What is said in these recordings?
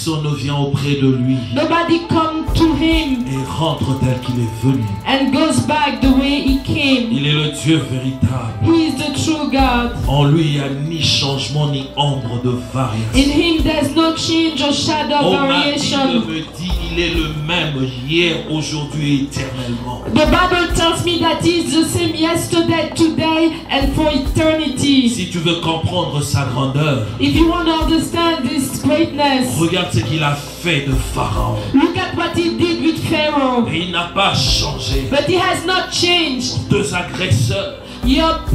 personne ne vient auprès de lui Nobody come to him et rentre tel qu'il est venu. and goes back the way he came. Il est le Dieu véritable. He is the true God. En lui, il n'y a ni changement ni ombre de variation. In him there's no change or shadow of Oh, ma Bible variation. me dit, il est le même hier, aujourd'hui et éternellement. The Bible tells me that he is the same yesterday, today, and for eternity. Si tu veux comprendre sa grandeur, If you want to understand this greatness, regarde ce qu'il a fait de Pharaon. look at what he did with Pharaoh. Et il n'a pas changé. But he has not changed. Deux agresseurs,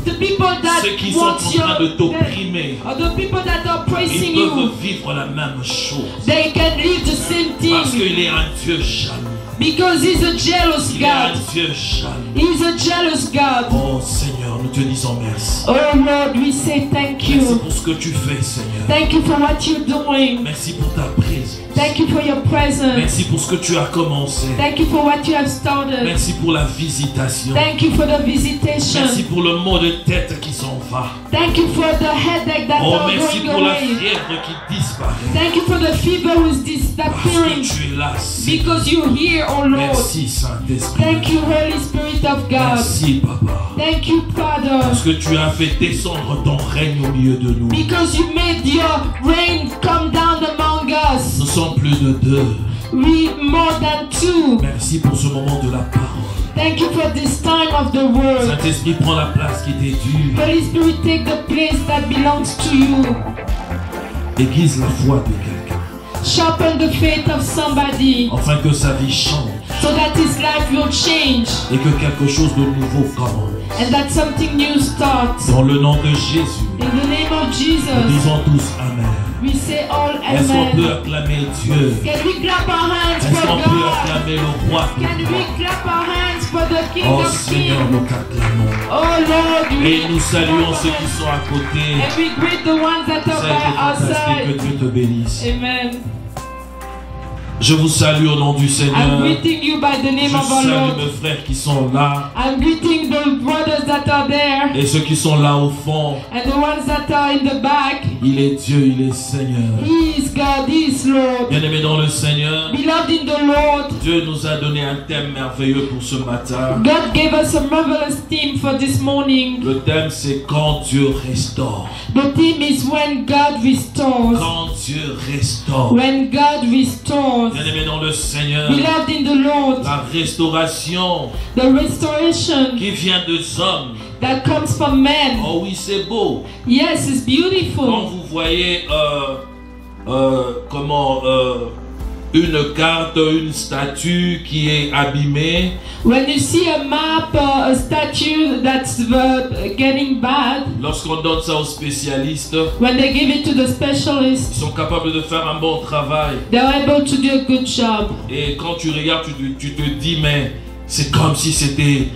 The people that ceux qui sont en want train de your t'opprimer, or the people that are praising ils you, peuvent vivre la même chose. they can live the same Parce thing qu'il est un Dieu jaloux. because he's a jealous Il est un God. Dieu jaloux. He's a jealous God. Oh Seigneur, nous te disons merci. Oh Lord, we say thank Merci you. pour ce que tu fais, Seigneur. Thank you for what you're doing. Merci pour ta présence. Thank you for your presence. Merci pour ce que tu as commencé. Thank you for what you have started. Merci pour la visitation. Thank you for the visitation. Merci pour le mot de tête qui s'en va. Thank you for the headache that Oh, are merci going pour la away. fièvre qui disparaît. Thank you for the fever who is Parce que disappearing tu es là, Seigneur. because you're here, oh Lord. Merci, Saint-Esprit. Thank you, Holy Spirit of God. Merci, Papa. Thank you, Father. Parce que tu as fait descendre ton règne au milieu de nous. Because you made your rain come down among us. Nous sommes plus de deux. We more than two. Merci pour ce moment de la parole. Thank you for this time of the word. Saint-Esprit, prends la place qui t'est due. Holy Spirit, take the place that belongs to you. Aiguise la foi de quelqu'un. Sharpen the faith of somebody Afin que sa vie change. so that his life will change Et que quelque chose de nouveau commence. and that something new starts. Dans le nom de Jésus. In the name of Nous Jesus, disons tous Amen. we say all Est-ce qu'on peut amen. acclamer Dieu? Can we clap our hands Est-ce for qu'on peut God? acclamer le roi? Can we clap our hands for the King Oh of Seigneur, Kings? nous t'acclamons. Oh Lord, Et nous we saluons clap ceux our qui hands. sont à côté. And we greet the ones that Ça are a été by our fantastique, side. que Dieu te bénisse. Amen. Je vous salue au nom du I'm Seigneur. greeting you by the Je name of our salue Lord. mes frères qui sont là I'm greeting the brothers that are there et ceux qui sont là au fond. and the ones that are in the back. Il est Dieu, il est Seigneur. He is God, He is Lord. Bien-aimés dans le Seigneur, Beloved in the Lord, Dieu nous a donné un thème merveilleux pour ce matin. God gave us a marvelous theme for this morning. Le thème c'est quand Dieu restaure. The theme is when God restores. Quand Dieu restaure. When God restores. Bien-aimés dans le Seigneur, Beloved in the Lord, la restauration the restoration qui vient des hommes. that comes from men. Oh oui, c'est beau. Yes, it's Quand beautiful. vous voyez une carte, une statue qui est abîmée, When you see a map, a statue that's getting bad, lorsqu'on donne ça aux spécialistes, when they give it to the ils specialist, sont capables de faire un bon travail. they're able to do a good job. Et quand tu regardes, tu te dis, mais c'est comme si c'était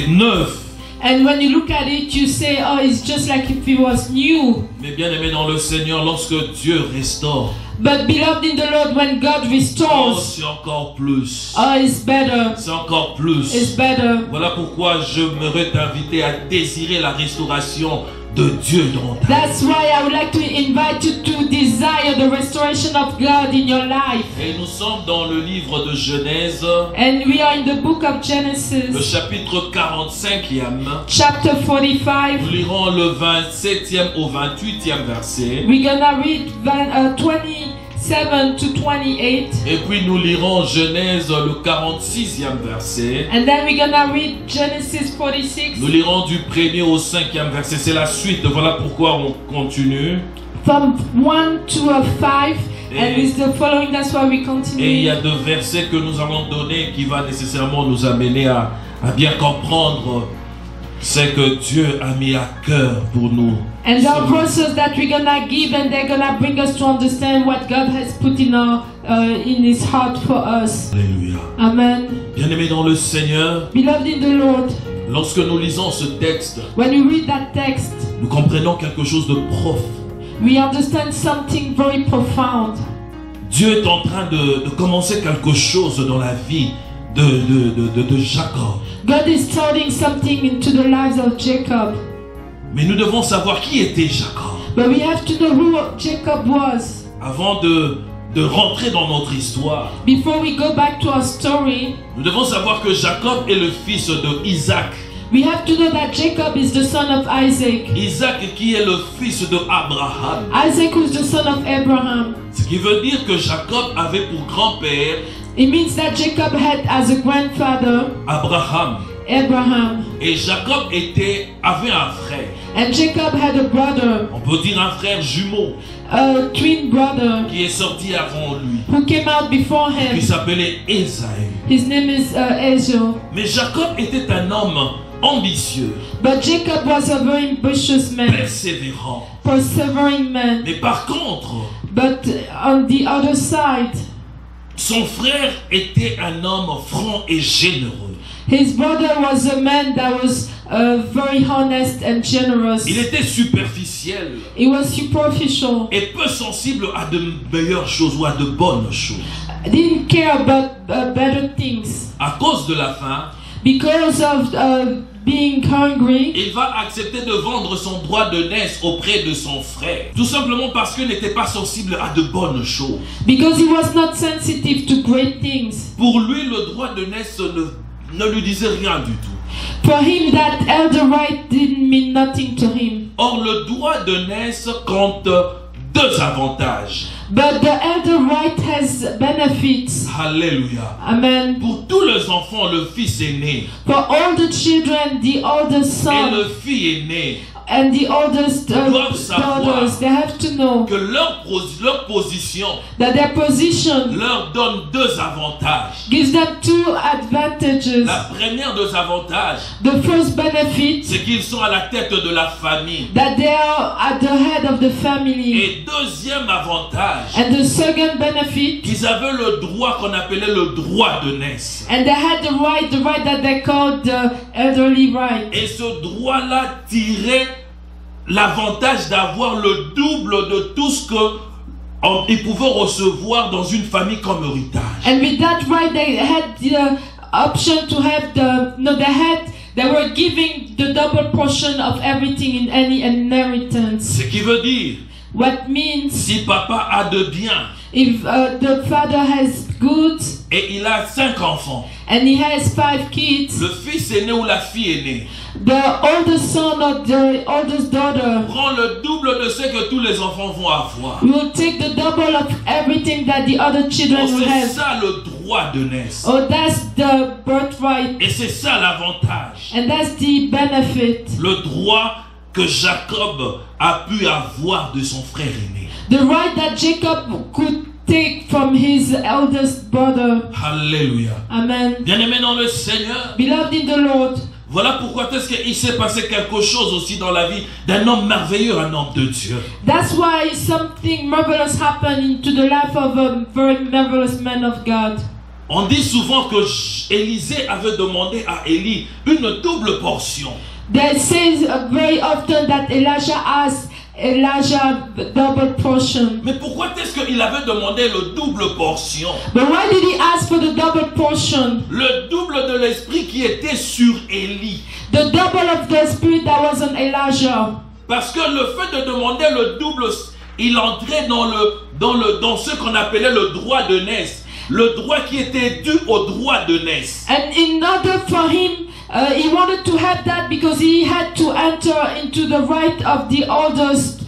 neuf. And when you look at it, you say, oh, it's just like if it was new. Mais bien aimé dans le Seigneur, lorsque Dieu restaure, But beloved in the Lord, when God oh, restores, c'est encore plus. oh, it's better. C'est encore plus. It's better. Voilà pourquoi j'aimerais t'inviter à désirer la restauration de Dieu dans ta vie. That's why I would like to invite you to desire the restoration of God in your life. Et nous sommes dans le livre de Genèse, And we are in the book of le Genesis, chapitre 45e. chapter 45. Nous lirons le 27e au 28e verset. We're gonna read 27 to 28. Et puis nous lirons Genèse le 46e verset. And then we're gonna read Genesis 46 Nous lirons du 1er au 5e verset. C'est la suite. Voilà pourquoi on continue. from 1 to 5. And Et- with the following, that's why we Et il y continue. a deux versets que nous allons donner qui va nécessairement nous amener à bien comprendre ce que Dieu a mis à cœur pour nous. And there are verses that we're gonna give, and they're gonna bring us to understand what God has put in His heart for us. Alléluia. Amen. Bien-aimés dans le Seigneur, Beloved in the Lord, lorsque nous lisons ce texte, when we read that text, nous comprenons quelque chose de profond. we understand something very profound. Dieu est en train de commencer quelque chose dans la vie de Jacob. God is starting something into the lives of Jacob. Mais nous devons savoir qui était Jacob. But we have to know who Jacob was. Avant de rentrer dans notre histoire, before we go back to our story, nous devons savoir que Jacob est le fils de Isaac. we have to know that Jacob is the son of Isaac. Isaac qui est le fils de Abraham. Isaac was the son of Abraham. Ce qui veut dire que Jacob avait pour grand-père It means that Jacob had as a grandfather Abraham. Abraham. Et Jacob avait un frère. And Jacob had a brother, On peut dire un frère jumeau a twin brother, qui est sorti avant lui, who came out before qui him. s'appelait Ésaü. His name is Esau. Mais Jacob était un homme ambitieux, But Jacob was a very ambitious man, persévérant. persevering man. Mais par contre, But on the other side, son frère était un homme franc et généreux. his brother was a man that was very honest and generous. Il était superficiel He was superficial. et peu sensible à de meilleures choses ou à de bonnes choses. Didn't care about better things. À cause de la faim, Because of being hungry, il va accepter de vendre son droit de naissance auprès de son frère. Tout simplement parce qu'il n'était pas sensible à de bonnes choses. because he was not sensitive to great things. Pour lui, le droit de naissance ne lui disait rien du tout. For him, that elder right didn't mean nothing to him. Or, le droit de naissance compte deux avantages. But the elder right has benefits. Alléluia. Amen. Pour tous les enfants, le fils est né. For all the children, the oldest Et le son fils est né. and the oldest doivent savoir daughters, they have to know Que leur position that their position leur donne deux avantages. gives them two advantages. La première des avantages, The first benefit, c'est qu'ils sont à la tête de la famille. that they are at the head of the family. Et deuxième avantage, And the second benefit, qu'ils avaient le droit qu'on appelait le droit de naissance. and they had the right that they called the elderly right. Et ce droit-là tirait l'avantage d'avoir le double de tout ce qu'ils pouvaient recevoir dans une famille comme héritage. And with that right, they had the option to have they were giving the double portion of everything in any inheritance. Ce qui veut dire, What means si papa a de biens if the father has goods et il a 5 enfants, and he has 5 kids, le fils est né ou la fille est née, the oldest son or the oldest daughter prend le double de ce que tous les enfants vont avoir. will take the double of everything that the other children will C'est have. ça le droit de naissance. Oh, that's the birthright, Et c'est ça l'avantage. and that's the benefit. Le droit que Jacob a pu avoir de son frère aîné. The right that Jacob could take from his eldest brother. Alléluia. Amen. Bien-aimé dans le Seigneur, Beloved in the Lord, voilà pourquoi est-ce qu'il s'est passé quelque chose aussi dans la vie d'un homme merveilleux, un homme de Dieu. that's why something marvelous happened into the life of a very marvelous man of God. On dit souvent que Élisée avait demandé à Élie une double portion. They say very often that Elijah asked Elijah double portion. Mais pourquoi est-ce qu'il avait demandé le double portion? But why did he ask for the double portion? Le double de l'esprit qui était sur Élie. The double of the spirit that was on Elijah. Parce que le fait de demander le double, il entrait dans ce qu'on appelait le droit de naissance. Le droit qui était dû au droit de naissance. And in order for him, he wanted to have that because he had to enter into the right of the oldest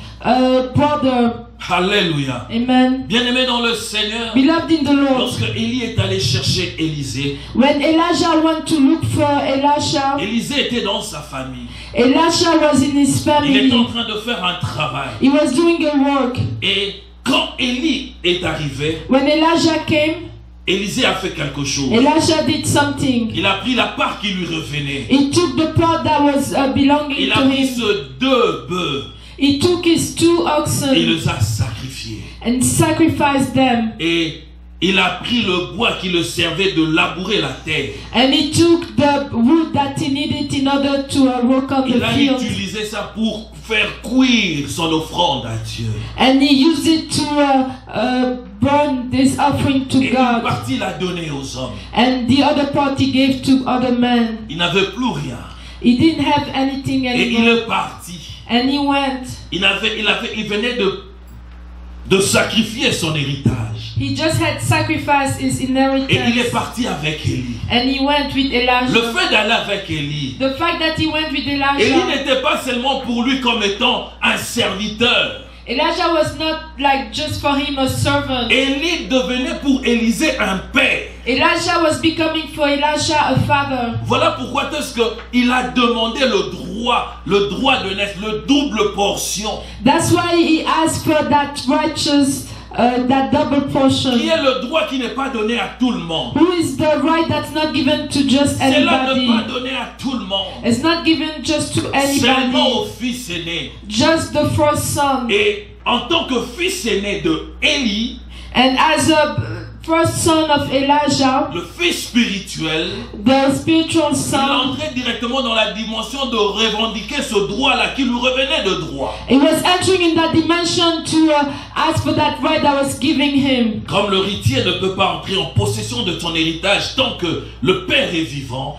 brother. Alléluia. Amen. Bien-aimé dans le Seigneur, Beloved in the Lord, lorsque Élie est allé chercher Élisée, when Elijah went to look for Elisha, Élisée était dans sa famille. Elisha was in his Il était en family. train de faire un travail. He was doing a work. Et quand Élie est arrivé, When Elijah came, Élisée a fait quelque chose. Elisha did something. Il a pris la part qui lui revenait. He took the part that was belonging Il a to pris him. ce 2 bœufs He took his 2 et il oxen les a sacrifiés. and sacrificed them. Et il a pris le bois qui le servait de labourer la terre. And he took the wood that he needed in order to work on the Il a field. utilisé ça pour faire cuire son offrande à Dieu. And he used it to burn this offering to Et une God. partie l'a donné aux hommes. And the other part he gave to other men. Il n'avait plus rien. He didn't have anything Et il anymore. est parti. And he went. Il venait de sacrifier son héritage. He just had sacrificed his Et il est inheritance. parti avec Élie. And he went with Le Elijah. fait d'aller avec Élie, The fact that he went with Élie Elijah. n'était pas seulement pour lui comme étant un serviteur. Elijah was not like just for him a servant. Élie devenait pour Élisée un père. Elijah was becoming for Elisha a father. Voilà pourquoi est-ce qu'il a demandé le droit de naissance, le double portion, That's why he asked for that righteous, that double portion. qui est le droit qui n'est pas donné à tout le monde. Who is the right that's not given to just C'est là anybody? ne pas donné à tout le monde, It's not given just to seulement anybody. au fils aîné. Just the first son. Et en tant que fils aîné de Élie, And as a first son of Elijah, le fils spirituel, the spiritual il son, entrait directement dans la dimension de revendiquer ce droit-là qui lui revenait de droit. he was entering in that dimension to ask for that right that was giving him. Comme le héritier ne peut pas entrer en possession de son héritage tant que le père est vivant,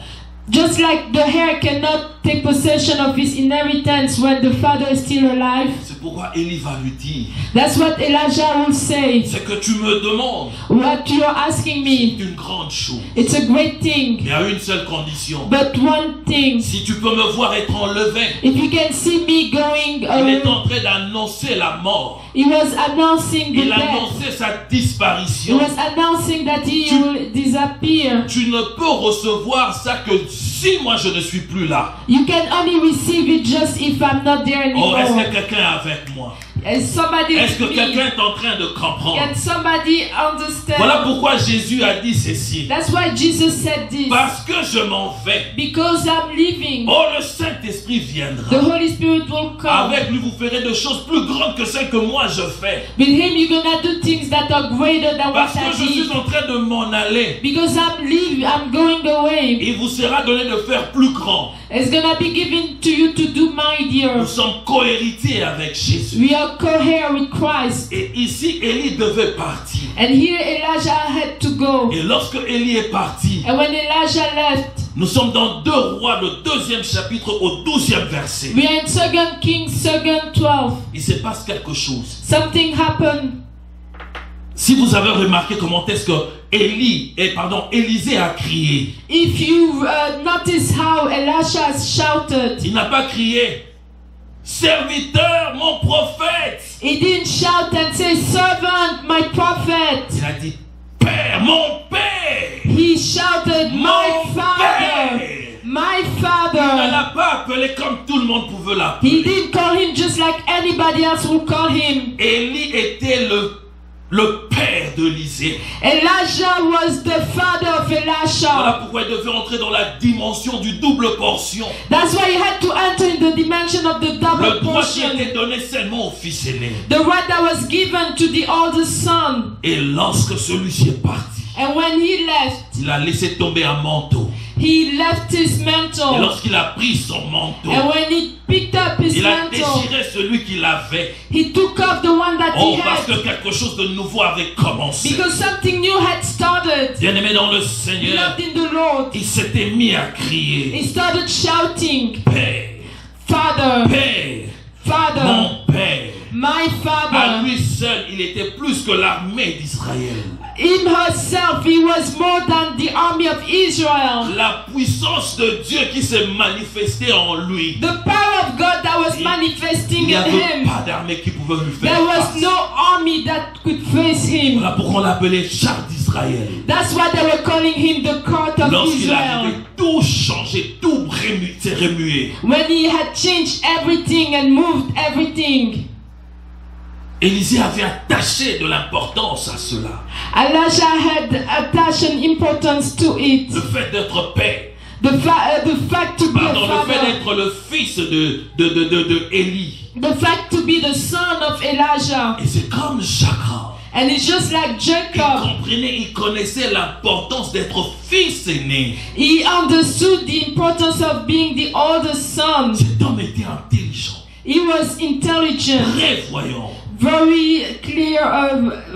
Just like the heir cannot take possession of his inheritance when the father is still alive. c'est pourquoi Élie va lui dire, That's what Elijah will say. c'est que tu me demandes, What you're asking c'est me, une grande chose. it's a great thing. Mais à une seule condition, But one thing, si tu peux me voir être enlevé, if you can see me going, il est en train d'annoncer la mort. he was announcing the Il death. annonçait sa He disparition. was announcing that he will disappear. Tu ne peux recevoir ça que si moi je ne suis plus là. You can only receive it just if I'm not there Oh, est-ce anymore. que quelqu'un est avec moi? Somebody Est-ce que with quelqu'un me. est en train de comprendre? Can somebody understand? Voilà pourquoi Jésus a dit ceci. That's why Jesus said this. Parce que je m'en vais. Because I'm leaving, Oh, le Saint-Esprit viendra. the Holy Spirit will come. Avec lui, vous ferez de choses plus grandes que celles que moi je fais. With him, you're gonna do things that are greater than what Parce I que je suis did. en train de m'en aller. Because I'm leaving, I'm going away. Il vous sera donné de faire plus grand. It's gonna be given to you to do Nous mightier. sommes co-héritiers avec Jésus. We are co-heir with Christ. Et ici, Élie devait partir. And here Elijah had to go. Et lorsque Élie est parti, And when Elijah left, nous sommes dans 2 Rois, le 2e chapitre au 12e verset. we are in 2 Kings 2:12. Il se passe quelque chose. Something happened. Si vous avez remarqué comment est-ce que Élisée a crié. If you notice how Elisha has shouted, Il n'a pas crié « Serviteur, mon prophète !» he didn't shout and say, "Servant, my prophet." Il a dit « Père, mon Père !» He shouted, "My Mon father, Père! my Il ne father." l'a pas appelé comme tout le monde pouvait He l'appeler. didn't call him just like anybody else would call him. Élie était le père d'Élisée. Elijah was the father of Voilà Elisha. pourquoi il devait entrer dans la dimension du double portion. That's why he had to enter in the dimension of the Le double droit qui portion. était donné seulement au fils aîné. The right that was given to the oldest son. Et lorsque celui-ci est parti, And when he left, il a laissé tomber un manteau. he left his Et mantle. lorsqu'il a pris son manteau, And when he picked up his il a mantle, déchiré celui qu'il avait. he took off the one that Oh, he parce had. que quelque chose de nouveau avait commencé. Because something new had started. Bien-aimé dans le Seigneur, Beloved in the Lord, il s'était mis à crier he started shouting, Père, "Father, Père, Father, mon Père. my À Father." lui seul, il était plus que l'armée d'Israël. In herself, he was more than the army of Israel. La puissance de Dieu qui s'est manifestée en lui. The power of God that was Il manifesting n'y in avait him. pas d'armée qui pouvait lui faire There was face. no army that could face him. Voilà pourquoi on l'appelait char d'Israël. That's why they were calling him the court of Lorsqu'il Israel. avait tout changé, tout s'est remué. When he had changed everything and moved everything, Élisée avait attaché de l'importance à cela. Elisha had attached an importance to it. Le fait d'être père. The fact to be a Pardon, le fait father. d'être le fils de Élie. The fact to be the son of Elijah. Et c'est comme Jacob. And it's just like Il Jacob. comprenait, il connaissait l'importance d'être fils aîné. He understood the importance of being the oldest son. Cet homme était intelligent, He was intelligent, prévoyant. very clear,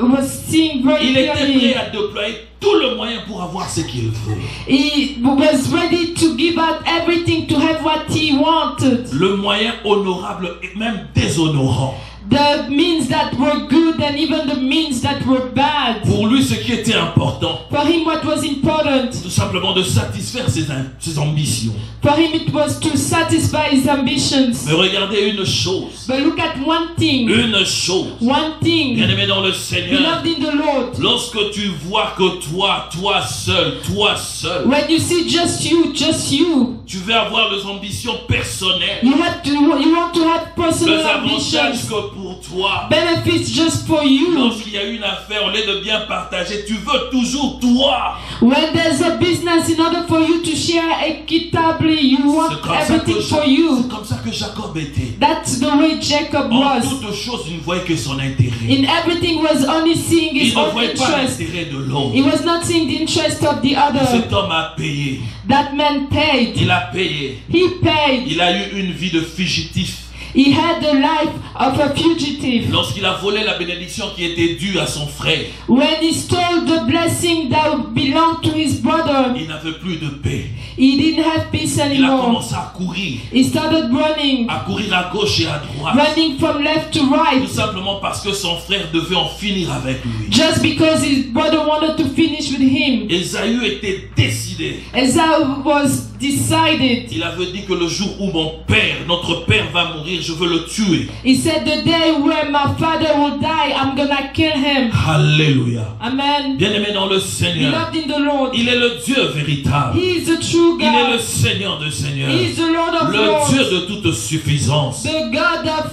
was seeing very Il était prêt clearly. à déployer tout le moyen pour avoir ce qu'il veut. He was ready to give out everything to have what he wanted. Le moyen honorable et même déshonorant. the means that were good and even the means that were bad. Pour lui, ce qui était important, For him, what was important? tout simplement de satisfaire ses ambitions. For him, it was to satisfy his ambitions. Mais regardez une chose. But look at one thing. Une chose. One thing. Bien-aimé dans le Seigneur, Beloved in the Lord. lorsque tu vois que toi seul, When you see just you, tu veux avoir les ambitions personnelles, you want to have les personal avantages ambitions, que pour toi. benefits just for you. Lorsqu'il y a une affaire, au lieu de bien partager, tu veux toujours toi. When there's a business, in order for you to share equitably, you want everything for C'est you. comme ça que Jacob était. That's the way Jacob En was. toutes choses, il ne voyait que son intérêt. In everything was only seeing Il his ne own voyait pas interest. l'intérêt de l'autre. He was not seeing the interest of the other. Cet homme a payé. That man paid. Il a payé. He paid. Il a eu une vie de fugitif. He had the life of a fugitive. Lorsqu'il a volé la bénédiction qui était due à son frère, When he stole the blessing that belonged to his brother, il n'avait plus de paix. he didn't have peace Il a anymore. commencé à courir He started running, à gauche et à droite. running from left to Tout right, simplement parce que son frère devait en finir avec lui. just because his brother wanted to finish with him. Ésaü était décidé. Esau was decided. Il avait dit que le jour où notre père va mourir, je veux le tuer. He said, the day where my father will die, I'm gonna kill him. Alléluia. Amen. Bien-aimé dans le Seigneur, Beloved in the Lord, il est le Dieu véritable. He is the true Il est le God. Seigneur de Seigneurs. He is the Lord of Le Dieu Lords. de toute suffisance. The God of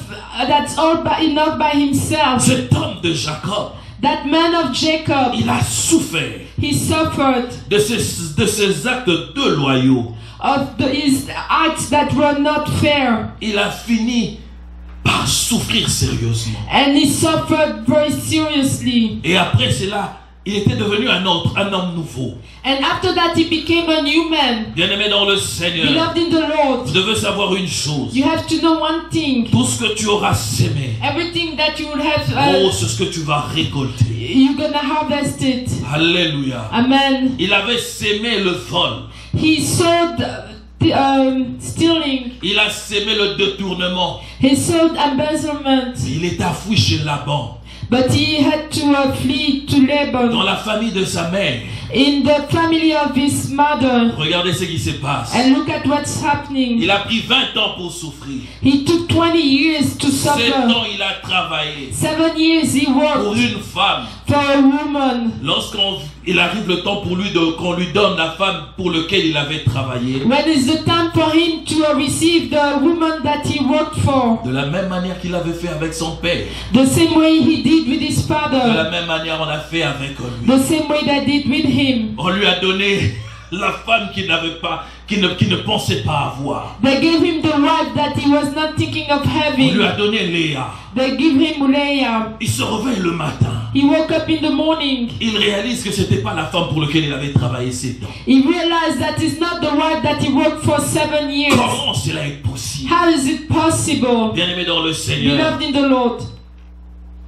that's all by enough by himself. Cet homme de Jacob, That man of Jacob, il a souffert he suffered de ces actes déloyaux. of his acts that were not fair, Il a fini par souffrir sérieusement. and he suffered very seriously. Et après cela, il était devenu un homme nouveau. And after that, he became a new man. Bien-aimé dans le Seigneur, Beloved in the Lord, vous devez savoir une chose. you have to know one thing. Tout ce que tu auras sémé, Everything that you would have, c'est ce que tu vas récolter. you're gonna harvest it. Alléluia. Amen. Il avait sémé le vol. He sowed stealing. Il a sémé le détournement. He sowed embezzlement. Il est enfoui chez Laban. But he had to flee to Dans Laban. la famille de sa mère. In the family of his mother. Regardez ce qui se passe. And look at what's happening. Il a pris 20 ans pour souffrir. He took 20 years to 7 suffer. ans, il a travaillé 7 years he pour worked une femme. for a woman. Lorsqu'il arrive le temps pour lui qu'on lui donne la femme pour laquelle il avait travaillé, When is the time for him to receive the woman that he worked for? de la même manière qu'il avait fait avec son père, The same way he did with his de la father. même manière on a fait avec lui. The same way they did with him. On lui a donné la femme qu'il n'avait pas, qu'il ne pensait pas avoir. They gave him the wife that he was not thinking of On lui having. a donné Léa. They give him Leah. Il se réveille le matin. He woke up in the morning. Il réalise que c'était pas la femme pour laquelle il avait travaillé 7 ans. He realized that it's not the wife that he worked for 7 years. Comment cela est possible? How is it possible? Bien-aimé dans le Seigneur, Beloved in the Lord,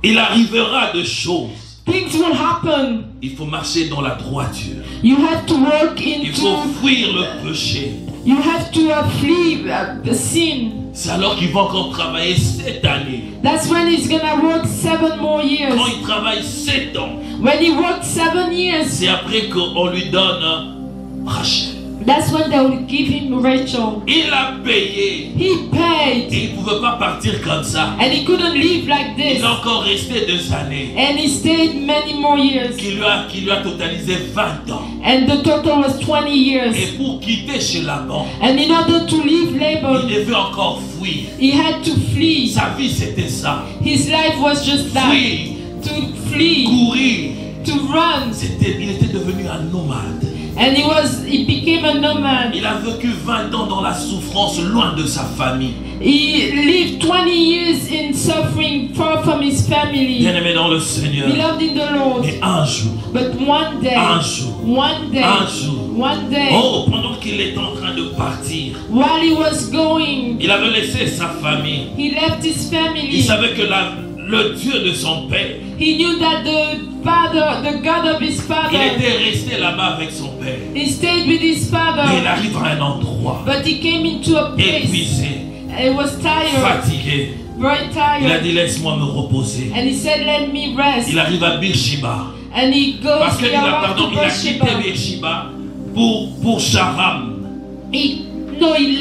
il arrivera de choses. things will happen. Il faut marcher dans la droiture. You have to walk Il faut into, fuir le péché. you have to flee sin. C'est alors qu'il va encore travailler 7 années. That's when he's gonna work 7 more years. Quand il travaille 7 ans, When he worked 7 years, c'est après qu'on lui donne Rachel. that's when they will give him Rachel. Il a payé. He paid, Et il ne pouvait pas partir comme ça. and he couldn't live like Il this. est encore resté 2 années. And he stayed many more years. Qui lui a totalisé 20 ans. And the total was 20 years. Et pour quitter chez Laban, And in order to leave il Laban, devait encore fuir. he had to flee. Sa vie c'était ça. His life was just that. Fuir, To flee, courir. to run. Il était devenu un nomade. And he became a nomad. Il a vécu 20 ans dans la souffrance, loin de sa famille. He lived 20 years in suffering far from his family. Bien-aimé dans le Seigneur. Beloved in the Lord. Mais un jour, But one day, un jour, one day, un jour, one day, oh, pendant qu'il est en train de partir, while he was going, il avait laissé sa famille. he left his Il family. savait que le Dieu de son père, He knew that the God of his il father, était resté là-bas avec son père. he stayed with his Mais il father, arrive à un endroit but he came into a place. épuisé, He was tired. fatigué. very Il a tired. dit laisse-moi me reposer. And he said, let me rest. Il arrive à Beersheba. And he goes, Parce qu'il he a, arrived pardon, to il a quitté Beersheba. Beersheba pour Sharam. He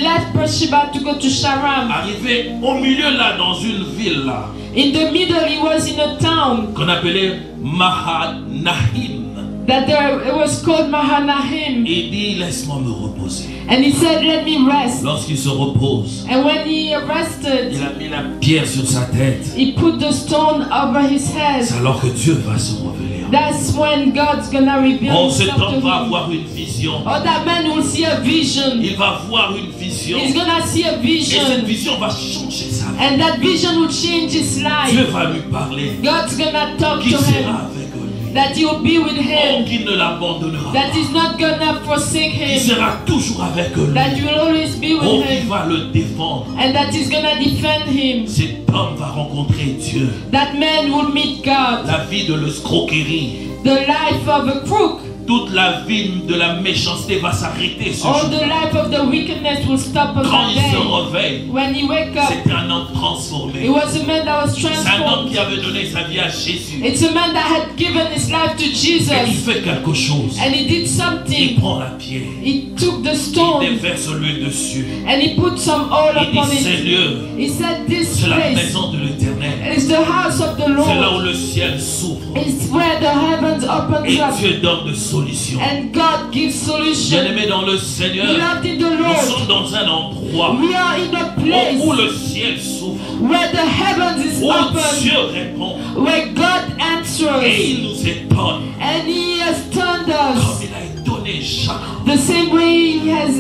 left Beersheba to go to Sharam. Arrivé au milieu là, dans une ville là, In the middle, he was in a town qu'on appelait Mahanahim. that there, it was called Mahanahim. Il dit laisse-moi me reposer. And he said, let me rest. Lorsqu'il se repose, And when he rested, il a mis la pierre sur sa tête. he put the stone over his head. C'est alors que Dieu va se révéler. That's when God's gonna reveal Oh, cet himself to homme va him. avoir une vision. Oh, that man will see a vision. Il va voir une vision. He's gonna see a Et cette vision. vision va changer sa vie. And that vision will change his life. Dieu va lui parler. God's gonna talk Qu'il to him. sera avec lui. That he will be with Oh, him. qu'il ne l'abandonnera That pas. he's not gonna forsake Il him. sera toujours avec lui. That you will always be Oh, with qu'il him. va le défendre. And that he's gonna defend him. Cet homme va rencontrer Dieu. That man will meet God. La vie de l'escroquerie, The life of a crook. toute la vie de la méchanceté va s'arrêter ce All jour. the life of the wickedness will stop on Quand that il se day. réveille, When he wake up, c'était un homme transformé. it was a man that was C'est un homme transformed. qui avait donné sa vie à Jésus. It's a man that had given his life to Et il Jesus. fait quelque chose. And he did Il something. prend la pierre. He took the Il stone déverse l'huile dessus. and he put some oil Il upon dit ces it. lieux, He said, this c'est la place maison de l'Éternel. is the house of the C'est là Lord. où le ciel s'ouvre. It's where the heavens Et opens up. Dieu donne des solutions. And God gives solution. Bien-aimés dans le Seigneur, Beloved in the nous Lord, sommes dans un endroit we are in a place où le ciel s'ouvre, where the heavens is où open, Dieu répond where God et answers. il nous étonne And he has turned comme us il a étonné Jacob. the same way he has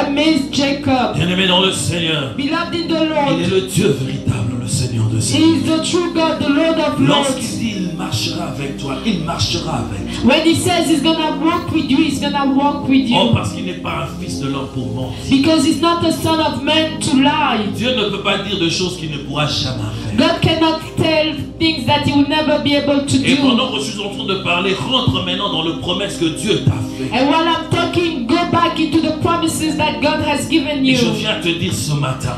amazed Jacob. Bien-aimés dans le Seigneur, Beloved in the il est Lord, le Dieu véritable, le Seigneur de he Seigneur. is the true God, the Lord of Lorsqu'il Lords. dit il marchera avec toi, il marchera avec toi. When he says he's gonna walk with you, he's gonna walk with Oh, you. parce qu'il n'est pas un fils de l'homme pour mentir. Because he's not a son of man to lie. Dieu ne peut pas dire de choses qu'il ne pourra jamais faire. God cannot tell things that he will never be able to Et do. pendant que je suis en train de parler, rentre maintenant dans le promesse que Dieu t'a fait. And while I'm talking, go back into the promises that God has given Et je you. viens te dire ce matin.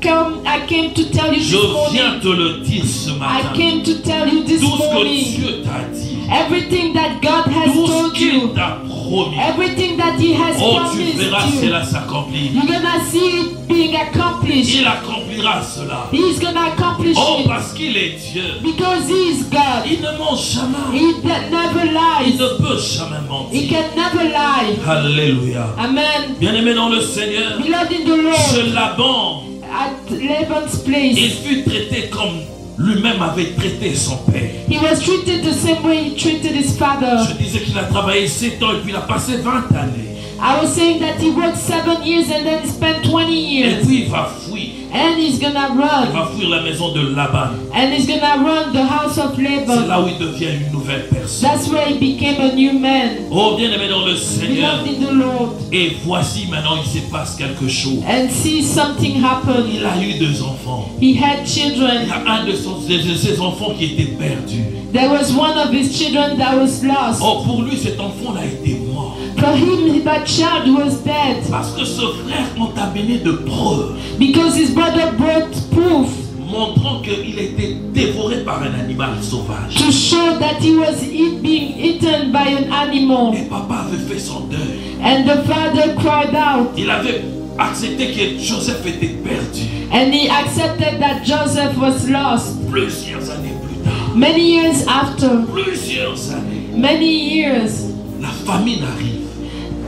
I came to tell you this Je viens morning. te le dire ce I matin. came to tell you this Tout ce que morning. Dieu t'a dit, Everything that God has tout ce told qu'il you. t'a promis, Everything that he has oh, tu promised verras you. cela s'accomplir. You're gonna see it being accomplished. Il accomplira cela. He's gonna accomplish Oh, it. parce qu'il est Dieu. Because he is God. Il ne ment jamais. He that never Il lies. ne peut jamais He mentir. can never lie. Alléluia. Amen. Bien-aimé dans le Seigneur, Beloved in the Lord, ce Laban, at Laban's il place, fut traité comme lui-même avait traité son père. he was treated the same way he treated his father. Je disais qu'il a travaillé 7 ans et puis il a passé 20 années. I was saying that he worked 7 years and then spent 20 Et years. puis il va fuir. And he's gonna Il run. va fuir la maison de Laban. And he's gonna run the house of C'est Laban. là où il devient une nouvelle personne. That's where he became a new man. Oh, bien-aimé dans le Seigneur. Beloved in the Lord. Et voici maintenant, il se passe quelque chose. And see something happen. Il a eu 2 enfants. He had Il children. y a un de ses enfants qui était perdu. There was one of his children that was lost. Oh, pour lui, cet enfant-là était mort. For him, that child was dead. Parce que ce frère ont amené de preuves Because his brother brought proof montrant qu'il était dévoré par un animal sauvage. to show that he was being eaten by an animal. Et papa avait fait son deuil. And the father cried out. Il avait accepté que Joseph était perdu. And he accepted that Joseph was lost. Plusieurs années plus tard, Many years after, plusieurs années, many years, la famine arrive.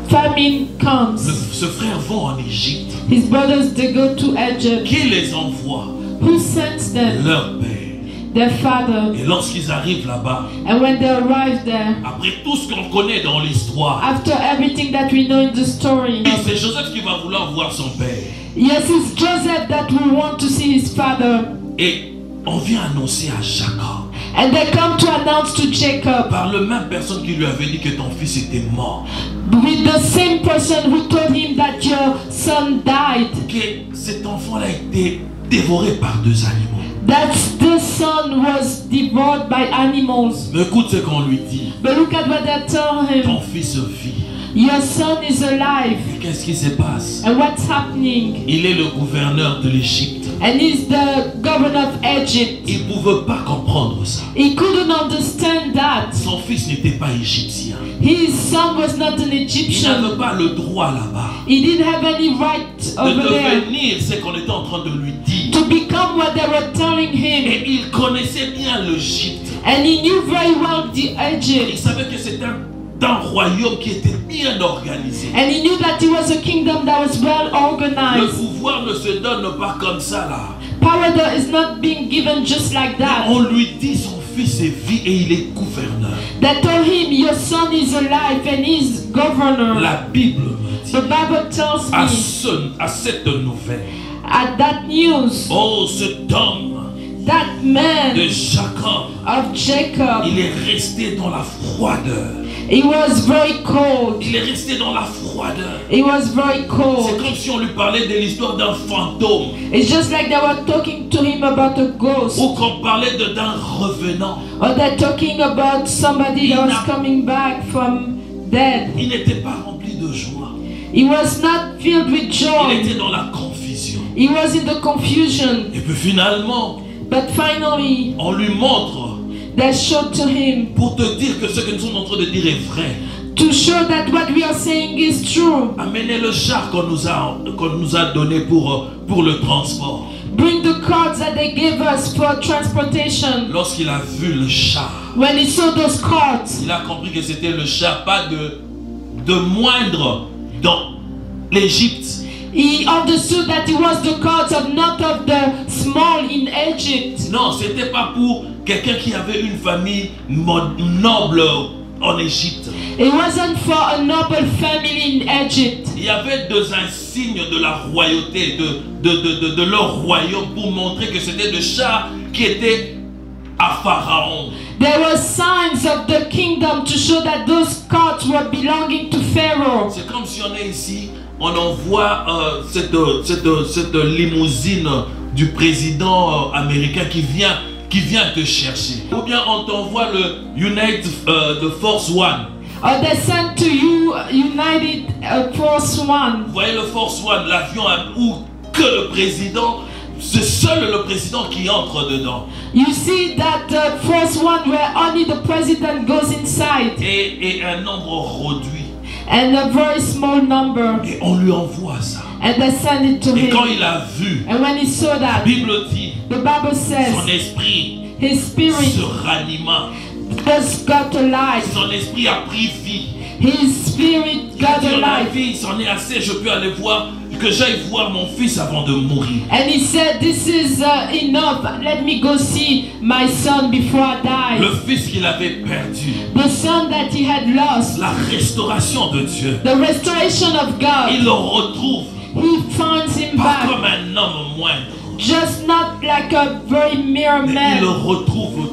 famine comes. Ce frère va en Égypte. His brothers, they go to Egypt. Qui les envoie? Who sends them? Leur père. Their father. Et lorsqu'ils arrivent là-bas, And when they arrive there, après tout ce qu'on connaît dans l'histoire, after everything that we know in the story, c'est Joseph qui va vouloir voir son père. yes, it's Joseph that will want to see his father. Et on vient annoncer à Jacob, And they come to announce to Jacob, par la même personne qui lui avait dit que ton fils était mort, with the same person who told him that your son died, que cet enfant-là a été dévoré par 2 animaux. that the son was devoured by animals. Mais écoute ce qu'on lui dit. But look at what they tell Ton him. fils vit. Your son is alive. Qu'est-ce qui se passe? And what's happening? Il est le gouverneur de l'Égypte. And he's the governor of Egypt. Il ne pouvait pas comprendre ça. He couldn't understand that. Son fils n'était pas égyptien. His son was not an Il Egyptian. n'avait pas le droit là-bas He didn't have any right de over there devenir ce qu'on était en train de lui dire. to become what they were telling him. Et il connaissait bien l'Égypte. And he knew very well the Il Egypt. savait que c'était un royaume qui était bien organisé. And he knew that it was a kingdom that was well Le organized. pouvoir ne se donne pas comme ça là. Power though is not being given just like that. On lui dit son fils est vie et il est gouverneur. They told him, your son is alive and he's governor. La Bible me dit The Bible tells me à cette nouvelle, at that news, oh cet homme that man de Jacob, of Jacob, il est resté dans la froideur. he was very cold. Il est resté dans la froideur. He was very C'est cold. comme si on lui parlait de l'histoire d'un fantôme It's just like they were talking to him about a ghost. ou qu'on parlait d'un revenant. Or they're talking about somebody that was coming back from dead. Il n'était pas rempli de joie. He was not filled with Il joy. était dans la confusion. He was in the confusion. Et puis finalement, But finally, on lui montre they showed to him pour te dire que ce que nous sommes en train de dire est vrai. to show that what we are saying is true. Amenez le char qu'on nous a donné pour le transport. Bring the cards that they gave us for transportation. Lorsqu'il a vu le char, When he saw those cards, il a compris que c'était le char, pas de moindre dans l'Égypte. he understood that it was the cards of not of the small in Egypt. Non, c'était pas pour quelqu'un qui avait une famille noble en Égypte. It wasn't for a noble family in Egypt. Il y avait deux insignes de la royauté, de leur royaume pour montrer que c'était le char qui était à Pharaon. There were signs of the kingdom to show that those cards were belonging to Pharaoh. C'est comme si on est ici, on envoie cette limousine du président américain qui vient te chercher. Ou bien on t'envoie le United the Force One. Or they sent to you United Force One. Vous voyez le Force One, l'avion où que le président, c'est seul le président qui entre dedans. You see that Force One where only the president goes inside. Et un nombre réduit. And a very small number. Et on lui envoie ça. And they send it to Et him. quand il a vu, And when he saw la that, Bible dit, the Bible son says esprit his spirit se ranima. just got alive. Son esprit a pris vie. His spirit Il a got dit, on a alive. vie, c'en est assez, je peux aller voir, que j'aille voir mon fils avant de mourir. And he said, this is enough. Let me go see my son before I Le die. fils qu'il avait perdu, The son that he had lost. la restauration de Dieu, The restoration of il God. le retrouve He finds him pas back. comme un homme moindre, Just not like a very mere mais il le man. retrouve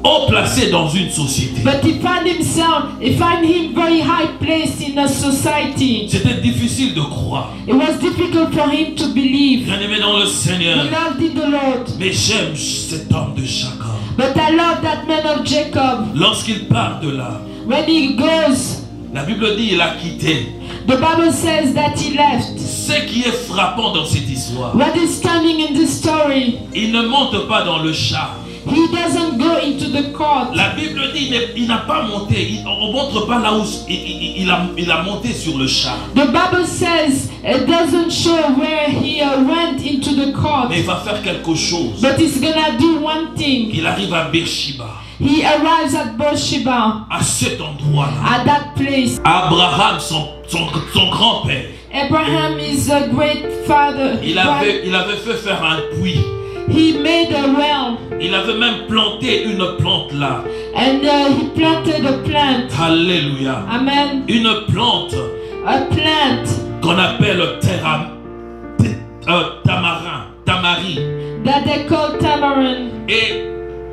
haut placé dans une société. But he found him very high placed in a society. C'était difficile de croire. It was difficult for him to believe. Bien aimé dans le Seigneur, He loved in the Lord. mais j'aime cet homme de Jacob. But I love that man of Jacob. Lorsqu'il part de là, When he goes, la Bible dit il a quitté. the Bible says that he left. Ce qui est frappant dans cette histoire, What is stunning in this story, il ne monte pas dans le char. he doesn't go into the court. La Bible dit il n'a pas monté. On ne montre pas là où il a monté sur le char. The Bible says it doesn't show where he went into the court. Mais il va faire quelque chose. But he's gonna do one thing. Il arrive à Beersheba. He arrives at Beersheba, À cet endroit-là, at that place. Abraham, son grand-père, Abraham is a great father. il avait fait faire un puits. He made a well Il avait même planté une plante là. and he planted a plant. Alléluia. Amen. Une plante A plant qu'on appelle tamari. that they call tamarind. Et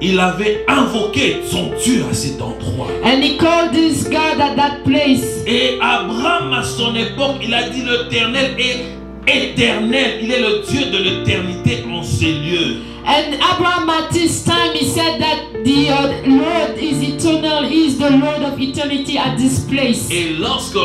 il avait invoqué son Dieu à cet endroit. And he called this God at that place. Et Abraham, à son époque, il a dit l'Éternel est éternel. Il est le Dieu de l'éternité en ces lieux. And Abraham at this time he said that the Lord is eternal, he is the Lord of eternity at this place. Et lorsque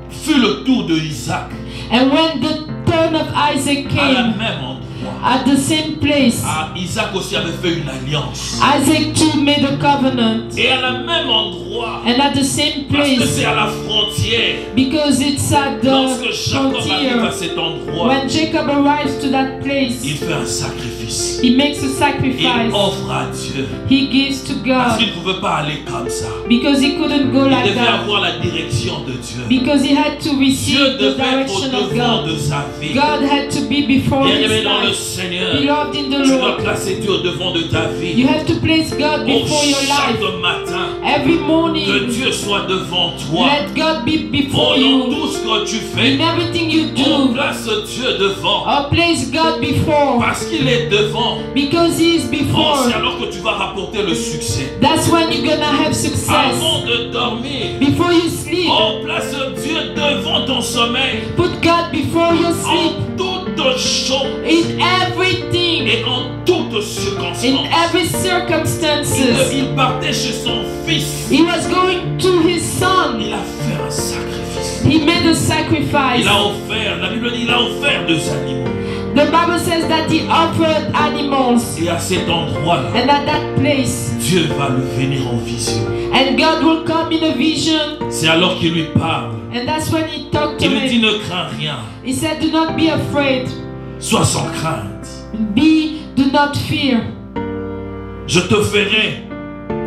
fut le tour de Isaac, And when the turn of Isaac à la came même endroit, at the same place, Isaac aussi avait fait une alliance. Isaac too made a covenant. Et à la même endroit, And at the same parce que place, c'est à la frontière, because it's at lorsque the Jacob arrive à frontier, cet endroit, when Jacob arrives to that place, il fait un sacrifice. he makes a Il sacrifice. offre à Dieu. He gives to Parce God qu'il ne pouvait pas aller comme ça. because he couldn't go Il like devait that. avoir la direction de Dieu. Because he had to Dieu receive the devait être direction au of devant God. de sa vie. God had to be before Bien-aimé his dans le life. Seigneur, Beloved in the tu dois Lord, placer Dieu au devant de ta vie. you have to place God before your life. Chaque matin, Every que morning, Dieu soit devant toi. let God be before Oh, dans you. tout ce que tu fais, In everything you on do, place Dieu devant. or place God before. Parce qu'il est devant. Because he is Oh, before. c'est alors que tu vas rapporter le succès. That's when you're gonna have success. Avant de dormir, Before you sleep, oh, place Dieu devant ton sommeil. put God before your sleep. En toutes choses In everything, et en toutes in circonstances. every circumstances. Il partait chez son fils. He was going to his son. Il a fait un sacrifice. He made a Il sacrifice. a offert, la Bible dit, il a offert deux animaux. The Bible says that he offered animals. Et à cet endroit-là, And at that place, Dieu va le venir en vision. and God will come in a vision. C'est alors qu'il lui parle. And that's when he talked to Il lui dit, him. ne crains rien. He said, do not be afraid. Sois sans crainte. Do not fear. Je te ferai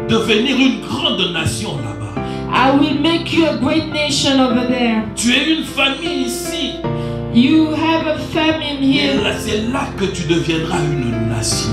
devenir une grande nation là-bas. I will make you a great nation over there. Tu es une famille ici. You have a famine Et here. là, c'est là que tu deviendras une nation.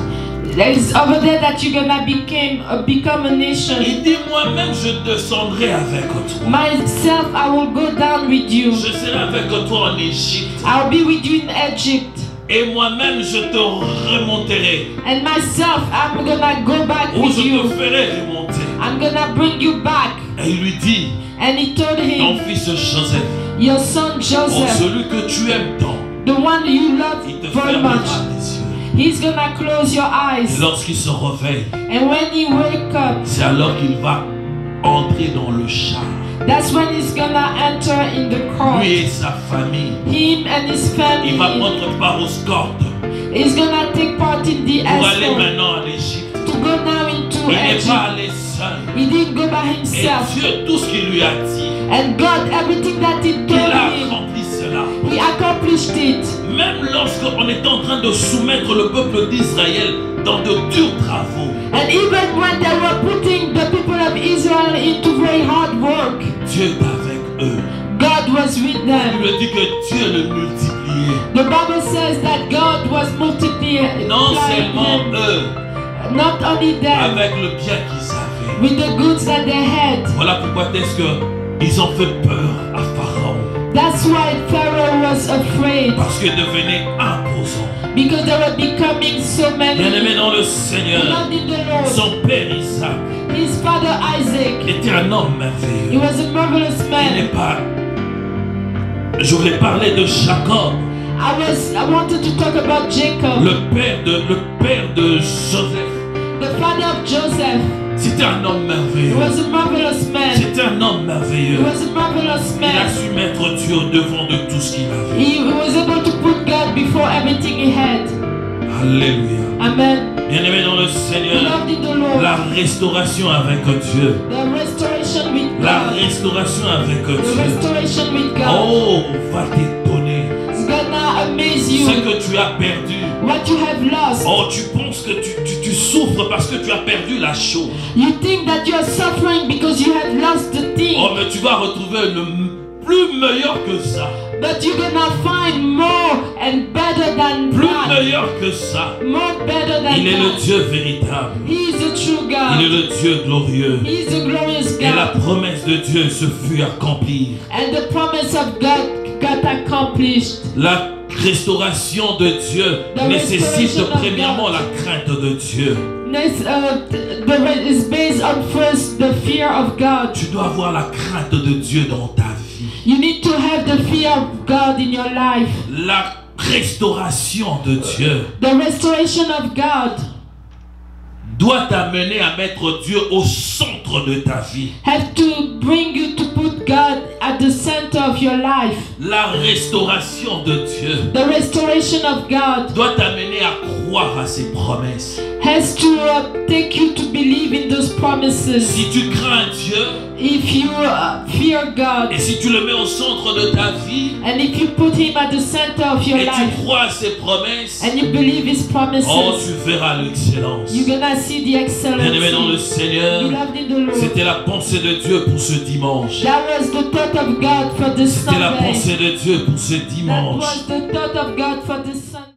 It's over there that you're gonna become a nation. Il dit, moi-même, je descendrai avec toi. Myself, I will go down with you. Je serai avec toi en Égypte. I'll be with you in Egypt. Et moi-même, je te remonterai. And myself, I'm gonna go back Ou with je te you. ferai remonter. I'm gonna bring you back. Et il lui dit, And he told ton him, fils Joseph, your son oh, Joseph, celui que tu aimes tant, the one you love il te very fermera much, les yeux. he's gonna close your Et eyes. lorsqu'il se réveille, And when he wake up, c'est alors qu'il va entrer dans le char. that's when he's gonna enter in the car. Lui et sa famille. Him and his Il va family. prendre part au score He's gonna take part in the pour aller escort maintenant à l'Égypte. to go now into Il n'est Egypt. pas allé seul. He didn't go by Et himself. Dieu, tout ce qu'il lui a dit, And God, everything that he il told a him, accompli cela. he accomplished it. Même lorsqu'on est en train de soumettre le peuple d'Israël dans de durs travaux, And even when they were putting the people of Israel into very hard work, Dieu est avec eux. God was with Il them. me dit que Dieu le multipliait. The Bible says that God was multiplying Non seulement them, eux, not only them, avec le bien qu'ils avaient. with the goods that they had. Voilà pourquoi est-ce qu'ils ont fait peur à Pharaon. That's why Pharaoh was afraid, Parce qu'il devenait imposant. because they were becoming so many. Bien-aimé dans le Seigneur, Loved in the Lord. son père Isaac His father Isaac, était un homme he merveilleux. was a marvelous Il man. n'est pas... Je voulais parler de Jacob, I wanted to talk about Jacob, le père de Joseph. the father of Joseph. C'était un homme He merveilleux. was a marvelous man. C'était un homme He merveilleux. was a marvelous Il a man. su mettre Dieu au devant de tout ce qu'il avait. He was able to put God before everything he had. Alléluia. Amen. Bien-aimé dans le Seigneur, Beloved in the Lord, la restauration avec Dieu. the restoration with La God, restauration avec the Dieu. restoration with God, Oh, va t'étonner. is gonna amaze Ce you. que tu as perdu. What you have lost. Oh, tu penses que tu souffres parce que tu as perdu la chose. You think that you are suffering because you have lost the thing. Oh, mais tu vas retrouver le plus meilleur que ça. But you're gonna find more and better than Plus that. meilleur que ça. More better than Il est le that. Dieu véritable. He is a true Il est God. le Dieu glorieux. He is a glorious Et la God. promesse de Dieu se fut accomplie. And the promise of God got accomplished. La restauration de Dieu The nécessite restoration of premièrement God. la crainte de Dieu. This is based on first the fear of God. Tu dois avoir la crainte de Dieu dans ta vie. You need to have the fear of God in your life. La restauration de Dieu the restoration of God doit t'amener à mettre Dieu au centre de ta vie. have to bring you to put God at the center of your life. La restauration de Dieu The restoration of God doit t'amener à croire à ses promesses. has to take you to believe in those promises. Si tu crains Dieu If you fear God et si tu le mets au centre de ta vie and if you put Him at the center of your et life tu crois à ses promesses, and you believe His promises, oh, tu verras l'excellence. you're gonna see the Bien-aimé dans le excellence. Seigneur, Beloved in the Lord, c'était la pensée de Dieu pour ce dimanche. that was the thought of God for this C'était la Sunday. pensée de Dieu pour ce That dimanche. was the thought of God for this Sunday.